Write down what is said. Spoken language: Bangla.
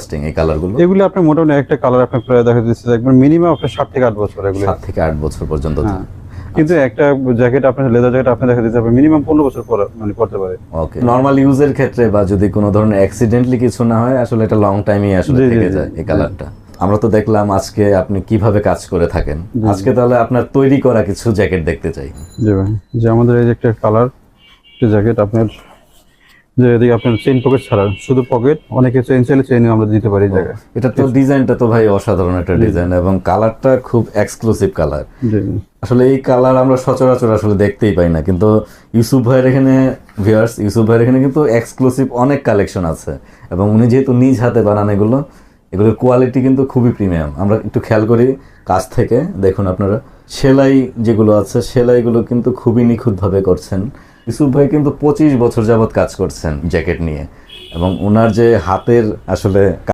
লাস্টিং এই কালারগুলো? এগুলো আপনি মোটামুটি একটা কালার আপনি প্রায় দেখা যাচ্ছে একবার মিনিমাম আপনার 7 থেকে 8 বছর এগুলো। 7 থেকে 8 বছর পর্যন্ত। কিন্তু একটা জ্যাকেট আপনার লেদার জ্যাকেট আপনি দেখা যাচ্ছে মিনিমাম 15 বছর মানে পড়তে পারে। ওকে, নরমাল ইউজের ক্ষেত্রে বা যদি কোনো ধরনের অ্যাক্সিডেন্টলি কিছু না হয় আসলে এটা লং টাইমই আসলে থেকে যায় এই কালারটা। আমরা তো দেখলাম আজকে আপনি কিভাবে কাজ করে থাকেন, আজকে তাহলে আপনার তৈরি করা কিছু জ্যাকেট দেখতে চাই। জি ভাই, যে আমাদের এই যে একটা কালার একটা জ্যাকেট আপনার, যে এদিকে আপনার চেইন পকেট ছাড়া শুধু পকেট, অনেকে চেইন চাইলে চেইনও আমরা দিতে পারি জায়গায়। এটা তো ডিজাইনটা তো ভাই অসাধারণ একটা ডিজাইন এবং কালারটা খুব এক্সক্লুসিভ কালার। আসলে এই কালার আমরা সচরাচর আসলে দেখতেই পাই না, কিন্তু ইউসুফ ভাইয়ের এখানে ভিউয়ার্স, ইউসুফ ভাইয়ের এখানে কিন্তু এক্সক্লুসিভ অনেক কালেকশন আছে এবং উনি যেহেতু নিজ হাতে বানান এগুলোর কোয়ালিটি কিন্তু খুবই প্রিমিয়াম। আমরা একটু খেয়াল করি কাছ থেকে, দেখুন আপনারা সেলাই যেগুলো আছে সেলাইগুলো কিন্তু খুবই নিখুঁতভাবে করছেন। ইউসুফ ভাই কিন্তু 25 বছর যাবত কাজ করছেন জ্যাকেট নিয়ে এবং ওনার যে হাতের আসলে